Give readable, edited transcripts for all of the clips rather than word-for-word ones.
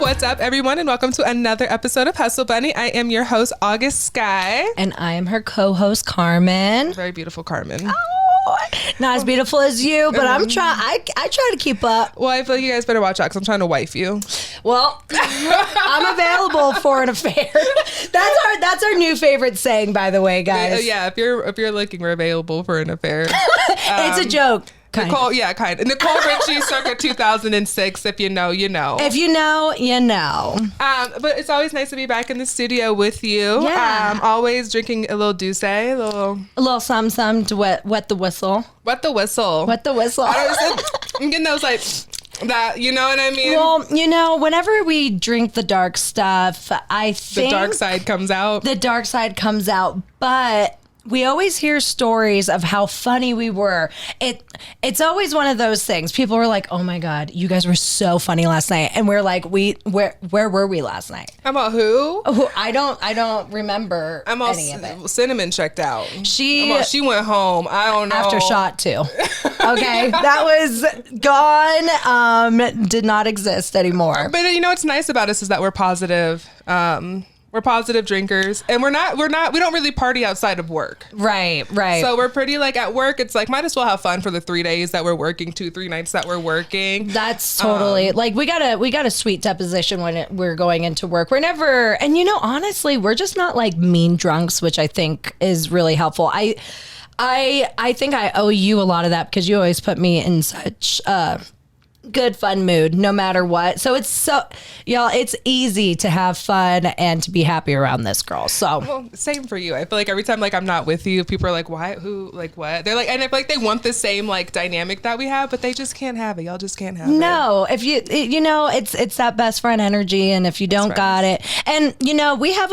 What's up, everyone, and welcome to another episode of Hustle Bunny. I am your host, August Skye. And I am her co-host, Carmen. Very beautiful, Carmen. Oh, not as beautiful as you, but I'm trying. I try to keep up. Well, I feel like you guys better watch out because I'm trying to wife you. Well, I'm available for an affair. That's our new favorite saying, by the way, guys. Yeah, if you're looking, we're available for an affair. It's a joke. Nicole, yeah, kind of. Nicole Richie, circa 2006. If you know, you know. If you know, you know. But it's always nice to be back in the studio with you. Yeah. Always drinking a little douce, a little some to wet the whistle. Wet the whistle. Wet the whistle. I'm getting those like that. You know what I mean? Well, whenever we drink the dark stuff, I think the dark side comes out. The dark side comes out, but we always hear stories of how funny we were. It's always one of those things. People were like, "Oh my God, you guys were so funny last night," and we're like, where were we last night? About who? I don't remember any of it. Cinnamon checked out. She went home. I don't know. After shot 2. Okay, that was gone. Did not exist anymore. But what's nice about us is that we're positive. We're positive drinkers, and we don't really party outside of work. Right. So we're pretty like at work. It's like, might as well have fun for the 3 days that we're working, 2-3 nights that we're working. That's totally like, we got a sweet deposition when we're going into work. We're never, and honestly, we're just not like mean drunks, which I think is really helpful. I think I owe you a lot of that because you always put me in such good fun mood no matter what. So it's easy to have fun and to be happy around this girl. So well, same for you. I feel like every time like I'm not with you, people are like, why, who, like what? They're like, and I feel like they want the same like dynamic that we have, but they just can't have it. Y'all just can't have it. No, if it's that best friend energy, and if you don't got it, and we have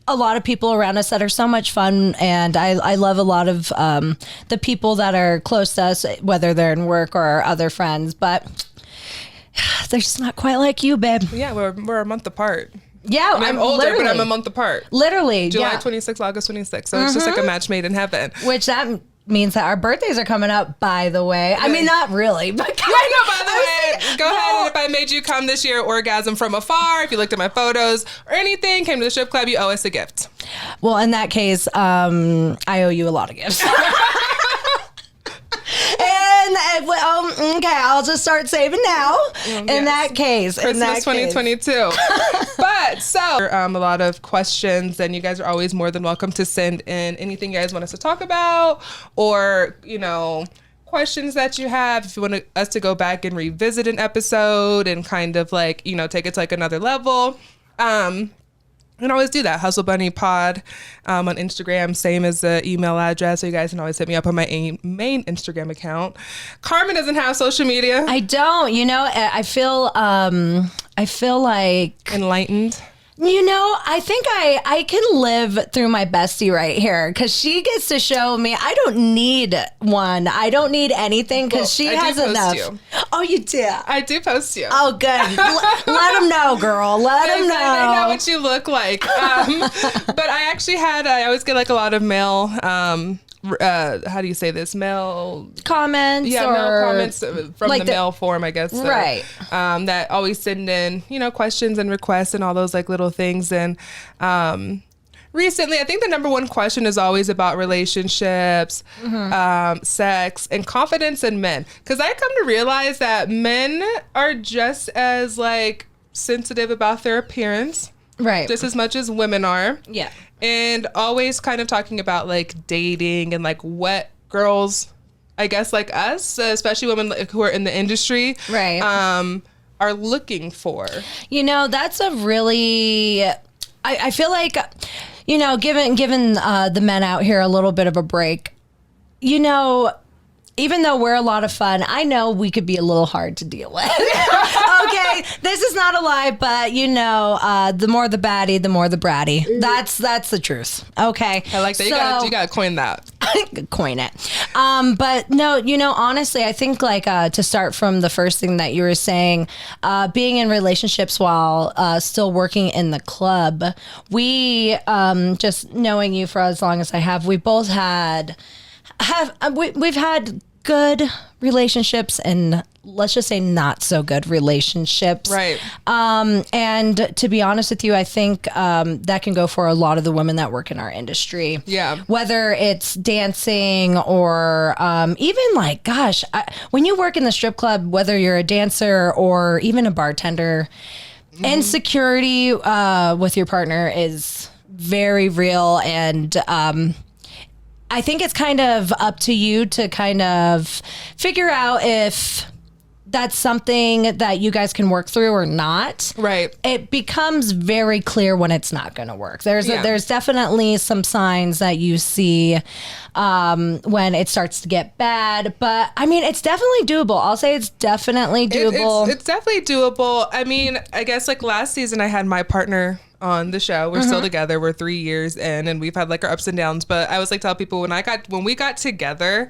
a lot of people around us that are so much fun, and I love a lot of the people that are close to us, whether they're in work or other friends, but they're just not quite like you, babe. Yeah, we're a month apart. Yeah, I'm older, but I'm a month apart. Literally, July 26th, August 26th. So it's just like a match made in heaven. Which that means that our birthdays are coming up, by the way. I mean, not really, but by the way, go ahead. And if I made you come this year, orgasm from afar, if you looked at my photos or anything, came to the strip club, you owe us a gift. Well, in that case, I owe you a lot of gifts. Okay, I'll just start saving now. In that case, Christmas 2022. But so a lot of questions, and you guys are always more than welcome to send in anything you guys want us to talk about, or questions that you have. If you want us to go back and revisit an episode and kind of like take it to like another level. You can always do that. Hustle Bunny Pod on Instagram, same as the email address. So you guys can always hit me up on my main Instagram account. Carmen doesn't have social media. I don't. I feel like enlightened. I think I can live through my bestie right here, because she gets to show me I don't need one. I don't need anything because she has enough. You. Oh, you do? I do post you. Oh, good. Let them know, girl. Let them know. I know what you look like. But I always get like a lot of male how do you say this? Male comments? Yeah, male comments from like the male form, I guess. Right. That always send in, questions and requests and all those like little things. And recently, I think the number one question is always about relationships, sex, and confidence in men. Because I come to realize that men are just as like sensitive about their appearance. Right. Just as much as women are. Yeah. And always kind of talking about like dating and like what girls, I guess like us, especially women who are in the industry, right, are looking for. That's a really, I feel like, given the men out here a little bit of a break, even though we're a lot of fun, I know we could be a little hard to deal with. Okay, this is not a lie, but the more the baddie, the more the bratty. That's the truth. Okay, I like that. You gotta coin that. Coin it. But no, honestly, I think like to start from the first thing that you were saying, being in relationships while still working in the club, we just knowing you for as long as I have, we both we've had good relationships and let's just say not so good relationships. Right. And to be honest with you, I think that can go for a lot of the women that work in our industry. Yeah. Whether it's dancing or even like, gosh, when you work in the strip club, whether you're a dancer or even a bartender, insecurity with your partner is very real. And I think it's kind of up to you to kind of figure out if that's something that you guys can work through or not. Right. It becomes very clear when it's not going to work. There's definitely some signs that you see when it starts to get bad. But I mean, it's definitely doable. I'll say it's definitely doable. It's definitely doable. I mean, I guess like last season I had my partner on the show. We're still together. We're 3 years in and we've had like our ups and downs. But I always like tell people when we got together,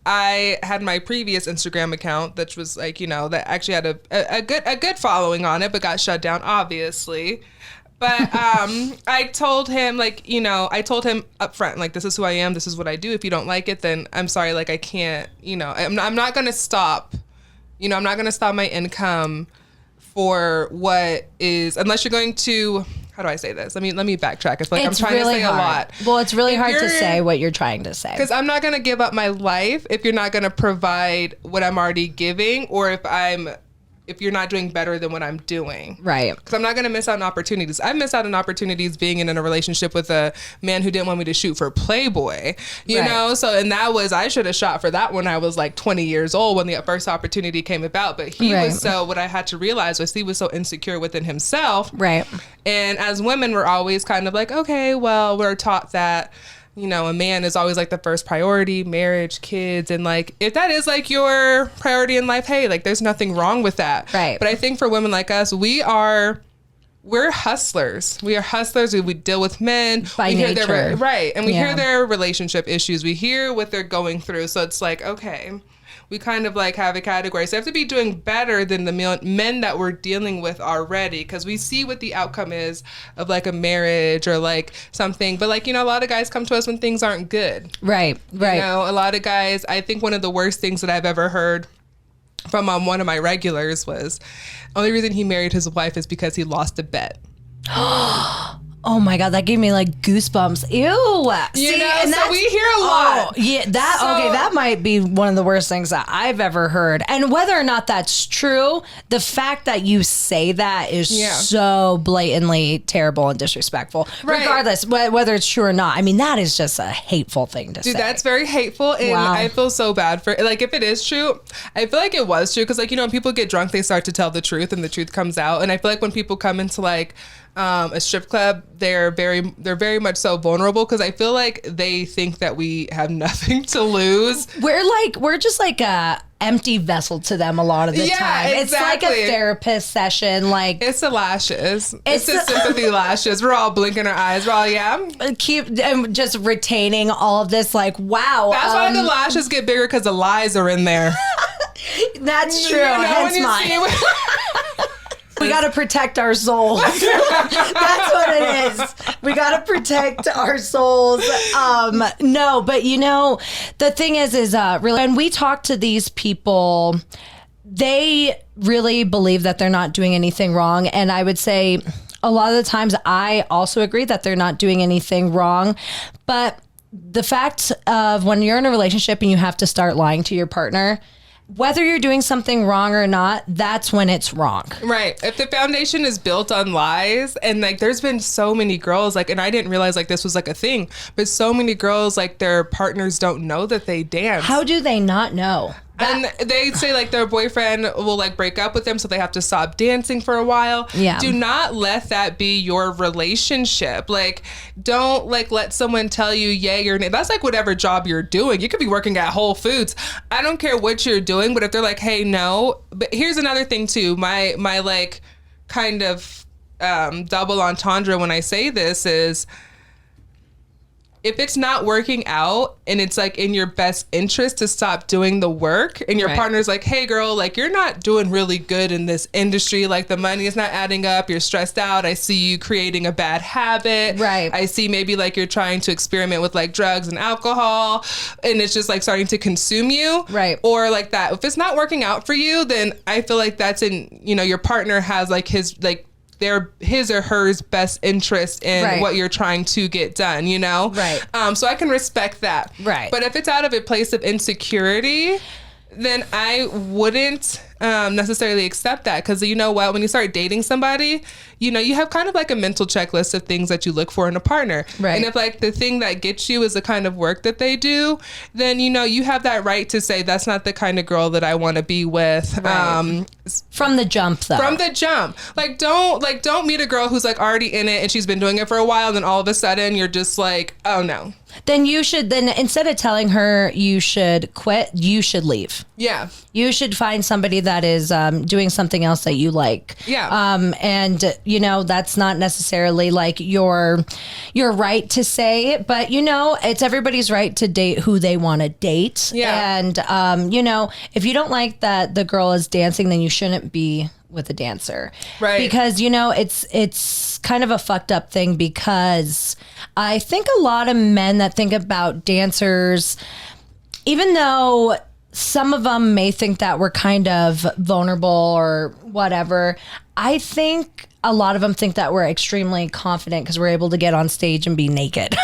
I had my previous Instagram account, which was like, that actually had a good following on it, but got shut down, obviously. But I told him, I told him up front, like, this is who I am. This is what I do. If you don't like it, then I'm sorry. Like, I can't, I'm not going to stop. I'm not going to stop my income for what is, unless you're going to, how do I say this? Let me backtrack. I feel like I'm trying to say a lot. Well, it's really hard to say what you're trying to say. Because I'm not going to give up my life if you're not going to provide what I'm already giving, or if you're not doing better than what I'm doing. Right. Because I'm not going to miss out on opportunities. I missed out on opportunities being in a relationship with a man who didn't want me to shoot for Playboy, you know? So, and I should have shot for that when I was like 20 years old when the first opportunity came about. But what I had to realize was he was so insecure within himself. Right. And as women, we're always kind of like, okay, well, we're taught that, a man is always like the first priority, marriage, kids. And like, if that is like your priority in life, hey, like there's nothing wrong with that. Right. But I think for women like us, we're hustlers. We are hustlers. We deal with men. By nature. Right. And we hear their relationship issues. We hear what they're going through. So it's like, okay, we kind of like have a category. So I have to be doing better than the men that we're dealing with already, because we see what the outcome is of like a marriage or like something. But like, a lot of guys come to us when things aren't good. Right. A lot of guys, I think one of the worst things that I've ever heard from one of my regulars was the only reason he married his wife is because he lost a bet. Oh my God, that gave me like goosebumps. Ew. So we hear a lot. That might be one of the worst things that I've ever heard. And whether or not that's true, the fact that you say that is so blatantly terrible and disrespectful. Right. Regardless, whether it's true or not. I mean, that is just a hateful thing to say. Dude, that's very hateful. And I feel so bad for, like, if it is true, I feel like it was true. Because, like, when people get drunk, they start to tell the truth and the truth comes out. And I feel like when people come into, like, a strip club, they're very much so vulnerable, because I feel like they think that we have nothing to lose. We're just like a empty vessel to them a lot of the time. Exactly. It's like a therapist session. Like, it's the lashes. It's the sympathy lashes. We're all blinking our eyes. We're all keep just retaining all of this. Like, wow. That's why the lashes get bigger, because the lies are in there. That's true. Hence mine. We got to protect our souls. That's what it is. We got to protect our souls. No, but the thing is really, when we talk to these people, they really believe that they're not doing anything wrong. And I would say a lot of the times I also agree that they're not doing anything wrong. But the fact of when you're in a relationship and you have to start lying to your partner, whether you're doing something wrong or not, that's when it's wrong. Right. If the foundation is built on lies, and like there's been so many girls, like, and I didn't realize like this was like a thing, but so many girls, like their partners don't know that they dance. How do they not know? And they say like their boyfriend will like break up with them, so they have to stop dancing for a while. Yeah. Do not let that be your relationship. Like, don't like let someone tell you yay or nay. That's like whatever job you're doing. You could be working at Whole Foods. I don't care what you're doing, but if they're like, hey, no. But here's another thing too. My like kind of double entendre when I say this is, if it's not working out and it's like in your best interest to stop doing the work, and your partner's like, hey girl, like you're not doing really good in this industry, like the money is not adding up, you're stressed out, I see you creating a bad habit, I see maybe like you're trying to experiment with like drugs and alcohol, and it's just like starting to consume you, or like that, if it's not working out for you, then I feel like that's in, you know, your partner has like his or hers best interest in what you're trying to get done, you know? So I can respect that. But if it's out of a place of insecurity, then I wouldn't necessarily accept that, because you know what, when you start dating somebody, you know, you have kind of like a mental checklist of things that you look for in a partner, and if like the thing that gets you is the kind of work that they do, then you know you have that right to say that's not the kind of girl that I want to be with. From the jump, though. From the jump, don't meet a girl who's like already in it and she's been doing it for a while, and then all of a sudden you're just like, oh no. Then instead of telling her you should quit, you should leave. Yeah. You should find somebody that is doing something else that you like. Yeah. And you know, that's not necessarily like your right to say, but you know, it's everybody's right to date who they want to date. Yeah. And you know, if you don't like that the girl is dancing, then you shouldn't be with a dancer. Because you know, it's kind of a fucked up thing, because I think a lot of men that think about dancers, even though some of them may think that we're kind of vulnerable or whatever, I think a lot of them think that we're extremely confident because we're able to get on stage and be naked.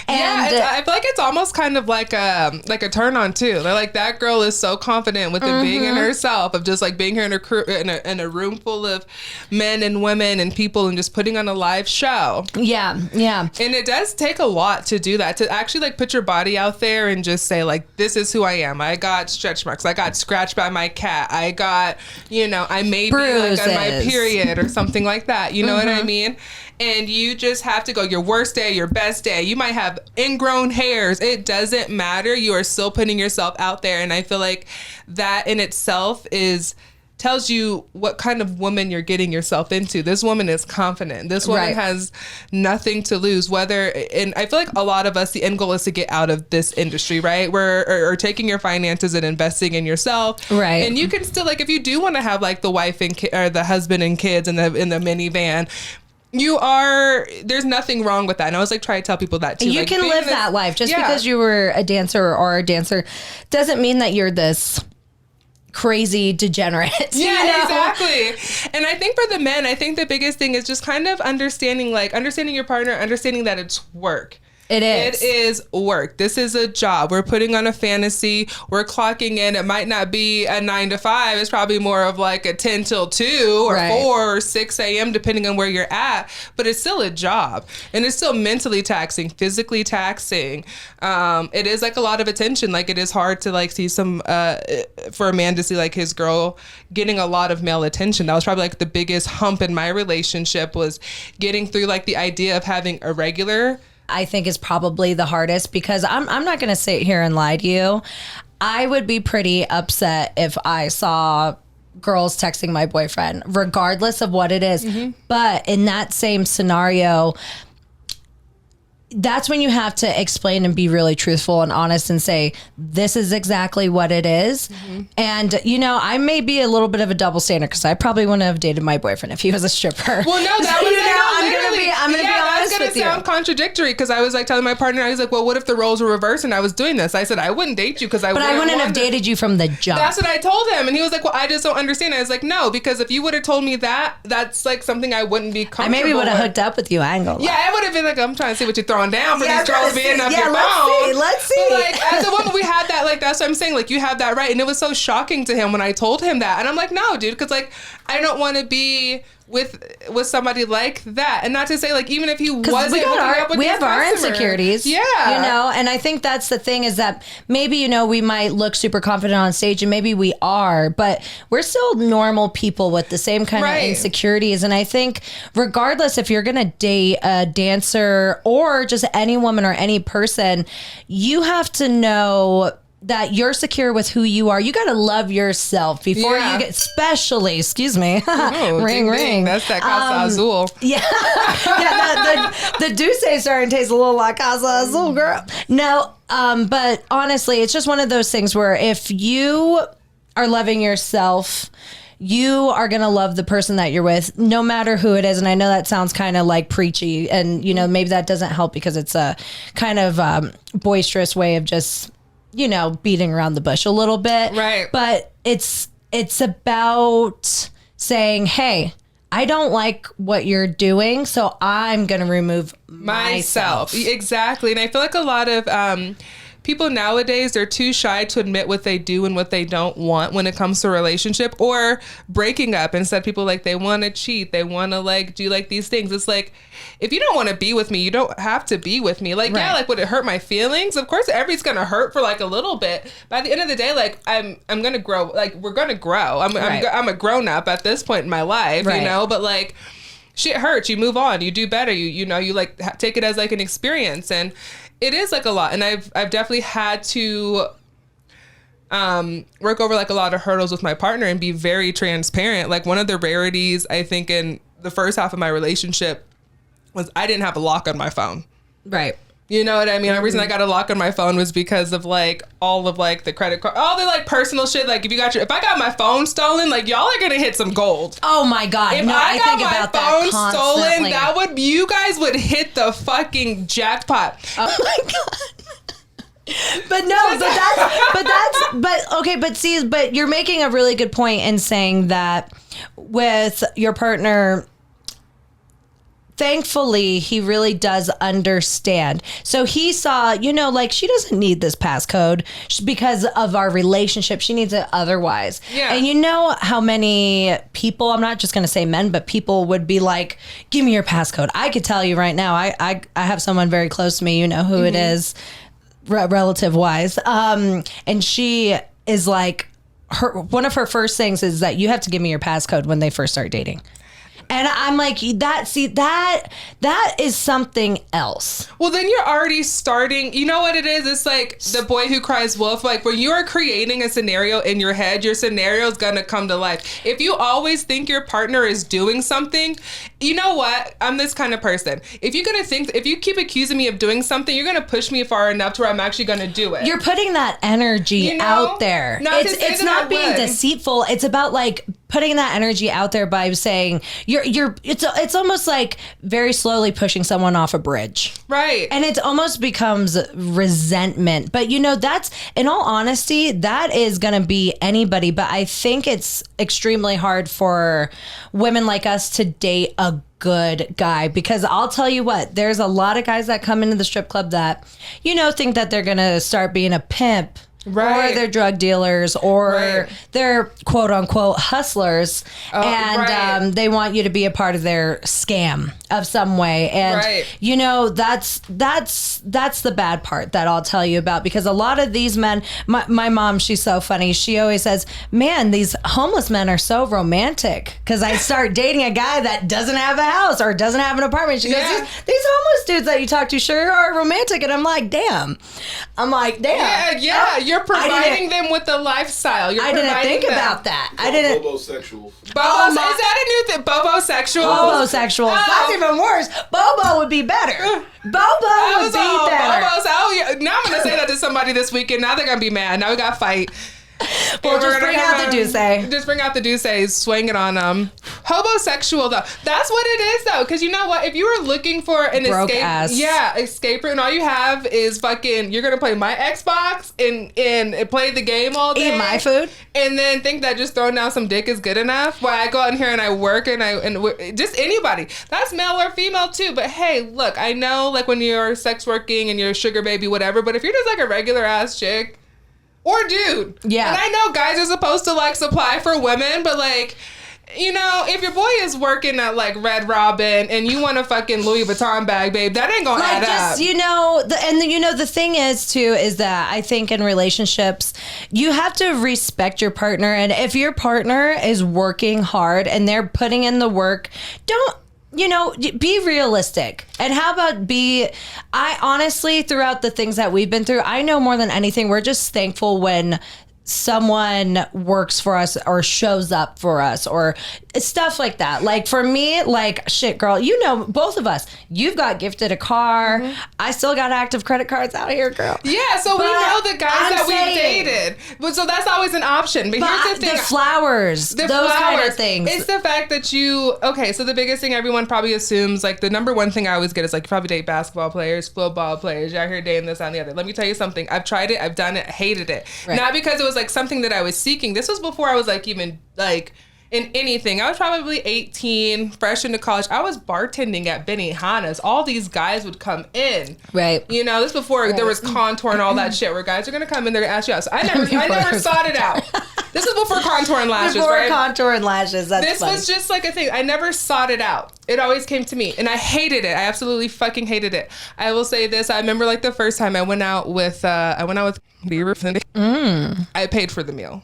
I feel like it's almost kind of like a turn on too. They're like, that girl is so confident with it being in herself, of just like being here in a crew, in a room full of men and women and people, and just putting on a live show. Yeah. And it does take a lot to do that, to actually like put your body out there and just say like, this is who I am. I got stretch marks. I got scratched by my cat. I got, you know, I may be like on my period or something like that. You know what I mean? And you just have to go your worst day, your best day. You might have ingrown hairs. It doesn't matter. You are still putting yourself out there. And I feel like that in itself tells you what kind of woman you're getting yourself into. This woman is confident. This woman has nothing to lose. And I feel like a lot of us, the end goal is to get out of this industry, right? Or taking your finances and investing in yourself. Right. And you can still, like, if you do want to have like the wife and or the husband and kids in the minivan, there's nothing wrong with that. And I always like try to tell people that too. You can live that life. Just because you were a dancer or a dancer doesn't mean that you're this crazy degenerate. Yeah, you know? Exactly. And I think for the men, I think the biggest thing is just kind of understanding your partner, understanding that it's work. It is. It is work. This is a job. We're putting on a fantasy. We're clocking in. It might not be a 9 to 5. It's probably more of like a 10 till 2 or 4 or 6 a.m. depending on where you're at. But it's still a job. And it's still mentally taxing, physically taxing. It is like a lot of attention. Like, it is hard to like see for a man to see like his girl getting a lot of male attention. That was probably like the biggest hump in my relationship, was getting through like the idea of having a regular. I think is probably the hardest, because I'm not going to sit here and lie to you. I would be pretty upset if I saw girls texting my boyfriend, regardless of what it is. But in that same scenario, that's when you have to explain and be really truthful and honest and say, this is exactly what it is. And, you know, I may be a little bit of a double standard, because I probably wouldn't have dated my boyfriend if he was a stripper. Well, no, that was I'm gonna be honest with you. That's gonna sound contradictory, because I was like telling my partner, I was like, well, what if the roles were reversed and I was doing this? I said, I wouldn't date you because I wouldn't have dated you from the jump. That's what I told him. And he was like, well, I just don't understand. I was like, no, because if you would have told me that, that's like something I wouldn't be comfortable I maybe would have hooked up with you. I ain't gonna lie. Yeah, I would have been like, I'm trying to see what you're throwing down for these girls being up your phone. Let's see. But like, as a woman, we had that, like, that's what I'm saying. Like, you have that right. And it was so shocking to him when I told him that. And I'm like, no, dude, because like, I don't want to be with somebody like that. And not to say like, even if he wasn't we have our insecurities. Yeah. You know, and I think that's the thing, is that maybe, you know, we might look super confident on stage, and maybe we are, but we're still normal people with the same kind of insecurities. And I think regardless if you're going to date a dancer or just any woman or any person, you have to know that you're secure with who you are. You got to love yourself before you get, especially, excuse me, Ooh, ring, ding, ring. ding. That's that Casa Azul. Yeah. The Douce starting to taste a little like Casa Azul, girl. No, but honestly, it's just one of those things where if you are loving yourself, you are going to love the person that you're with, no matter who it is. And I know that sounds kind of like preachy, and, you know, maybe that doesn't help because it's a kind of boisterous way of just, you know, beating around the bush a little bit. Right. But it's about saying, hey, I don't like what you're doing, so I'm going to remove myself. Exactly. And I feel like a lot of people nowadays, they're too shy to admit what they do and what they don't want when it comes to a relationship or breaking up. Instead, people like, they want to cheat. They want to like do like these things. It's like, if you don't want to be with me, you don't have to be with me. Like, yeah, like, would it hurt my feelings? Of course, everybody's going to hurt for like a little bit. By the end of the day, like, I'm going to grow. Like, we're going to grow. I'm a grown up at this point in my life, you know, but like, shit hurts. You move on. You do better. You know, you like take it as like an experience. And it is like a lot. And I've definitely had to work over like a lot of hurdles with my partner and be very transparent. Like, one of the rarities, I think, in the first half of my relationship was I didn't have a lock on my phone. Right. You know what I mean? The reason I got a lock on my phone was because of like all of like the credit card, all the like personal shit. Like, if I got my phone stolen, like, y'all are gonna hit some gold. Oh my God. If I got my phone stolen, you guys would hit the fucking jackpot. Oh my God. But you're making a really good point in saying that with your partner, thankfully, he really does understand. So he saw, you know, like, she doesn't need this passcode because of our relationship. She needs it otherwise. Yeah. And you know how many people, I'm not just going to say men, but people would be like, give me your passcode. I could tell you right now, I have someone very close to me, you know who it is, relative wise. And she is like, one of her first things is that you have to give me your passcode when they first start dating. And I'm like, that is something else. Well, then you're already starting. You know what it is? It's like the boy who cries wolf. Like, when you are creating a scenario in your head, your scenario is going to come to life. If you always think your partner is doing something, you know what? I'm this kind of person. If you keep accusing me of doing something, you're going to push me far enough to where I'm actually going to do it. You're putting that energy out there. It's not being deceitful. It's about like putting that energy out there by saying it's almost like very slowly pushing someone off a bridge. Right. And it almost becomes resentment. But you know, that's, in all honesty, that is going to be anybody. But I think it's extremely hard for women like us to date a good guy, because I'll tell you what, there's a lot of guys that come into the strip club that, you know, think that they're going to start being a pimp. Right. Or they're drug dealers, or they're quote unquote hustlers, and they want you to be a part of their scam of some way. And you know, that's the bad part that I'll tell you about, because a lot of these men, my mom, she's so funny. She always says, man, these homeless men are so romantic, because I start dating a guy that doesn't have a house or doesn't have an apartment. She goes, these homeless dudes that you talk to sure are romantic. And I'm like, damn. Yeah. You're providing them with a lifestyle. I didn't think about that. I didn't. Bobosexual. Is that a new thing? Bobosexual? Bobosexual. That's even worse. Bobo would be better. Bobo would be better. Now I'm going to say that to somebody this weekend. Now they're going to be mad. Now we got to fight. Well, just bring out the Douce. Just bring out the Douce, swing it on them. Hobosexual, though. That's what it is, though. Because you know what? If you were looking for an escape route, and all you have is fucking, you're going to play my Xbox and play the game all day. Eat my food. And then think that just throwing down some dick is good enough. While I go out in here and I work and just anybody. That's male or female, too. But hey, look, I know, like, when you're sex working and you're a sugar baby, whatever. But if you're just like a regular ass chick, or dude. Yeah. And I know guys are supposed to like supply for women, but like, you know, if your boy is working at like Red Robin and you want a fucking Louis Vuitton bag, babe, that ain't gonna add up. You know, the thing is too, is that I think in relationships, you have to respect your partner. And if your partner is working hard and they're putting in the work, you know, be realistic. And how about I honestly, throughout the things that we've been through, I know more than anything, we're just thankful when someone works for us or shows up for us or stuff like that. Like for me, like shit, girl, you know, both of us, you've got gifted a car. I still got active credit cards out here, girl. Yeah, so we know the guys we've dated. But so that's always an option. But here's the thing. The flowers, those kind of things. It's the fact that so the biggest thing everyone probably assumes, like the number one thing I always get is like, you probably date basketball players, football players, you're out here dating this, that, and the other. Let me tell you something. I've tried it, I've done it, hated it. Right. Not because it was like something that I was seeking. This was before I was like even like in anything. I was probably 18, fresh into college. I was bartending at Benihana's. All these guys would come in. Right. You know, this before there was contour and all that shit where guys are going to come in, they're going to ask you out. So I never sought it out. This was before contour and lashes, right? Before contour and lashes, this funny. Was just like a thing. I never sought it out. It always came to me. And I hated it. I absolutely fucking hated it. I will say this. I remember like the first time I went out with I paid for the meal.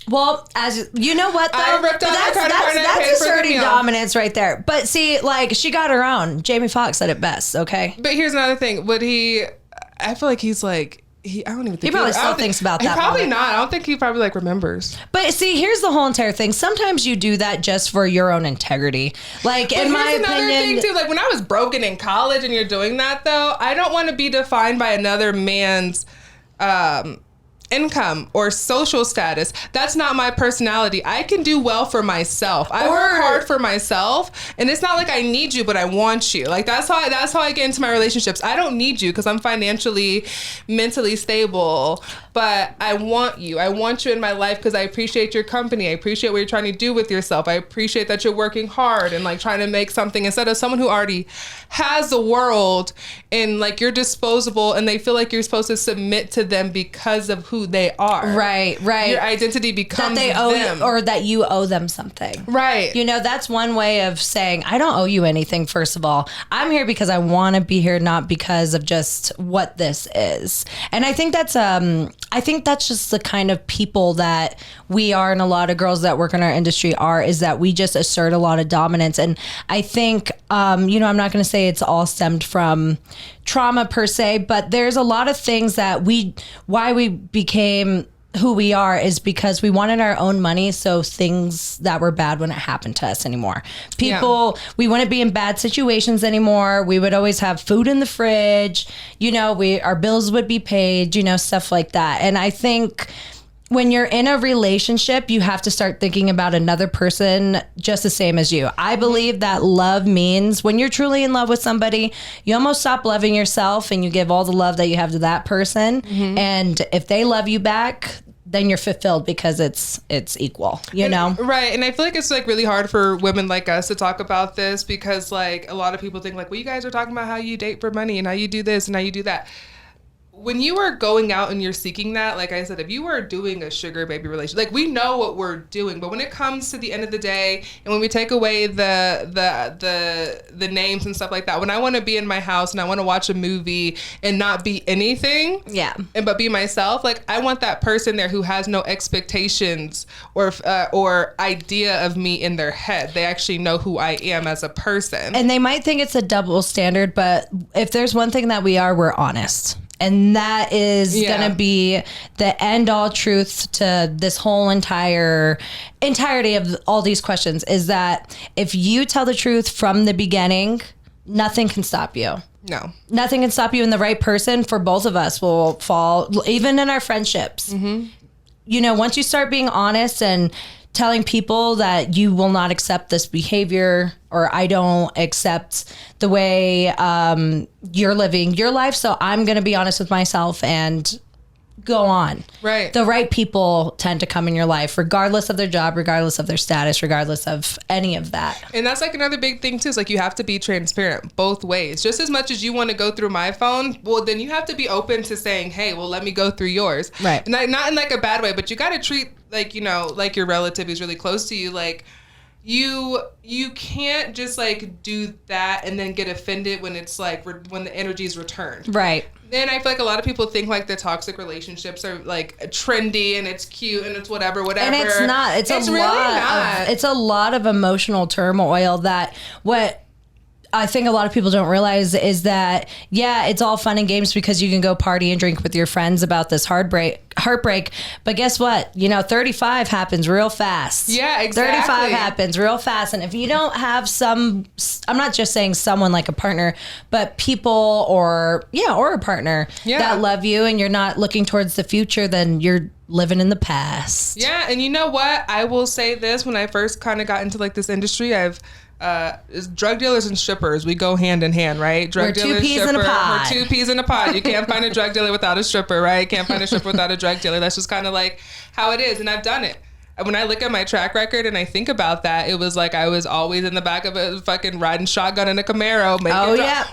Well, as you know what, though, I ripped out my credit card and I paid that's for the asserting meal. dominance right there. But see, like, she got her own. Jamie Foxx said it best, okay? But here's another thing. I feel like he's like, I don't even think he probably still thinks about that. Probably not. I don't think he probably like remembers. But see, here's the whole entire thing. Sometimes you do that just for your own integrity. Like, in my opinion, another thing too. Like when I was broken in college, and you're doing that though, I don't want to be defined by another man's income or social status. That's not my personality. I can do well for myself. I work hard for myself, and it's not like I need you, but I want you. Like that's how I get into my relationships. I don't need you because I'm financially, mentally stable, but I want you. I want you in my life because I appreciate your company. I appreciate what you're trying to do with yourself. I appreciate that you're working hard and like trying to make something instead of someone who already has the world and like you're disposable and they feel like you're supposed to submit to them because of who they are. Right. Your identity becomes that they owe them. Or that you owe them something. Right. You know, that's one way of saying, I don't owe you anything, first of all. I'm here because I want to be here, not because of just what this is. And I think that's just the kind of people that we are, and a lot of girls that work in our industry are, is that we just assert a lot of dominance. And I think, I'm not going to say it's all stemmed from trauma per se, but there's a lot of things that why we became who we are is because we wanted our own money, so things that were bad wouldn't happen to us anymore. We wouldn't be in bad situations anymore. We would always have food in the fridge. Our bills would be paid, stuff like that. And I think when you're in a relationship, you have to start thinking about another person just the same as you. I believe that love means when you're truly in love with somebody, you almost stop loving yourself and you give all the love that you have to that person. Mm-hmm. And if they love you back, then you're fulfilled because it's equal, know? Right. And I feel like it's like really hard for women like us to talk about this because like a lot of people think like, well, you guys are talking about how you date for money and how you do this and how you do that. When you are going out and you're seeking that, like I said, if you are doing a sugar baby relationship, like we know what we're doing, but when it comes to the end of the day, and when we take away the names and stuff like that, when I want to be in my house and I want to watch a movie and not be anything, but be myself, like I want that person there who has no expectations or idea of me in their head. They actually know who I am as a person, and they might think it's a double standard, but if there's one thing that we're honest. And that is going to be the end all truth to this whole entirety of all these questions, is that if you tell the truth from the beginning, nothing can stop you. No. Nothing can stop you, and the right person for both of us will fall, even in our friendships. Mm-hmm. Once you start being honest and telling people that you will not accept this behavior, or I don't accept the way you're living your life, so I'm going to be honest with myself and go on. Right. The right people tend to come in your life, regardless of their job, regardless of their status, regardless of any of that. And that's like another big thing too. Is like you have to be transparent both ways. Just as much as you want to go through my phone, well, then you have to be open to saying, hey, well, let me go through yours. Right. And not in like a bad way, but you got to treat like, like your relative who's really close to you, like, you can't just like do that and then get offended when it's like when the energy is returned. Right. Then I feel like a lot of people think like the toxic relationships are like trendy and it's cute and it's whatever. And it's not. It's really not. It's a lot of emotional turmoil that what I think a lot of people don't realize is that, yeah, it's all fun and games because you can go party and drink with your friends about this heartbreak. But guess what? 35 happens real fast. Yeah, exactly. 35 happens real fast. And if you don't have I'm not just saying someone like a partner, but people or a partner that love you and you're not looking towards the future, then you're living in the past. Yeah. And you know what? I will say this, when I first kind of got into like this industry, is drug dealers and strippers, we go hand in hand, right? We're two peas in a pod. We're 2 peas in a pod. You can't find a drug dealer without a stripper, right? Can't find a stripper without a drug dealer. That's just kind of like how it is. And I've done it. When I look at my track record and I think about that, it was like I was always in the back of a fucking riding shotgun in a Camaro,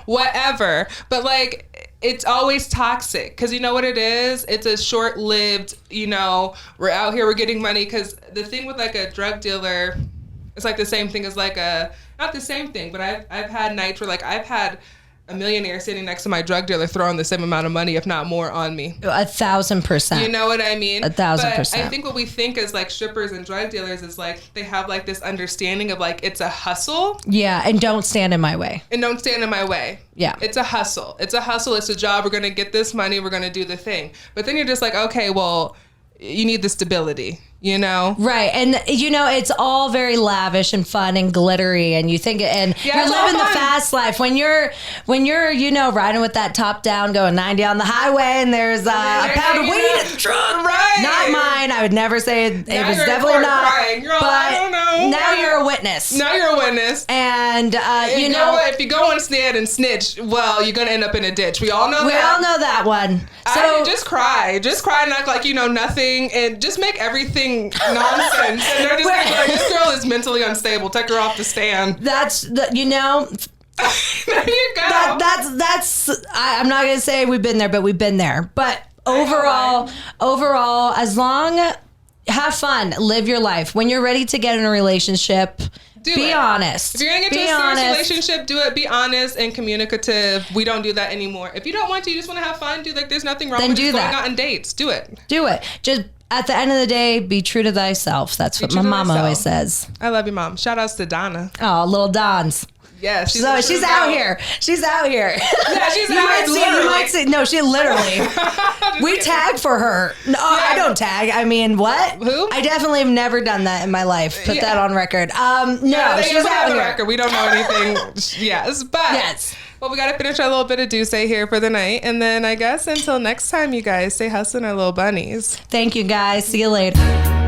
whatever. But like, it's always toxic because you know what it is? It's a short-lived, we're out here, we're getting money. Because the thing with like a drug dealer, it's like the same thing as like not the same thing, but I've had nights where like I've had a millionaire sitting next to my drug dealer throwing the same amount of money, if not more, on me. 1,000%. You know what I mean? 1,000%. I think what we think as like strippers and drug dealers is like they have like this understanding of like it's a hustle. Yeah, and don't stand in my way. Yeah. It's a hustle. It's a job. We're going to get this money. We're going to do the thing. But then you're just like, okay, well, you need the stability, Right. And, it's all very lavish and fun and glittery. And you think, and you're living the fast life. When you're, riding with that top down, going 90 on the highway and there's a pound of weed in the trunk. Right. Not mine. I would never say it was definitely not. You're all, I don't know. Now you're a witness. And, you know what? If you go on stand and snitch, well, you're going to end up in a ditch. We all know that. We all know that one. So just cry. Just cry and act like you know nothing and just make everything nonsense. And they're just like, this girl is mentally unstable. Take her off the stand. That's the, there you go. I'm not going to say we've been there, but we've been there. But overall, as long, have fun, live your life. When you're ready to get in a relationship, be honest. If you're going to get into a serious relationship, do it. Be honest and communicative. We don't do that anymore. If you don't want to, you just want to have fun, there's nothing wrong with just going out on dates. Do it. Just at the end of the day, be true to thyself. That's what my mom always says. I love you, Mom. Shout outs to Donna. Oh, little Don's. Yeah, she's out here. She's out here. Yeah, she's out here. You might see. No, she literally. We tag for her. No, I don't tag. I mean, what? Who? I definitely have never done that in my life. Put that on record. No, she's out here. Record. We don't know anything. Yes. Well, we got to finish our little bit of Douce here for the night. And then I guess until next time, you guys, stay hustling our little bunnies. Thank you, guys. See you later.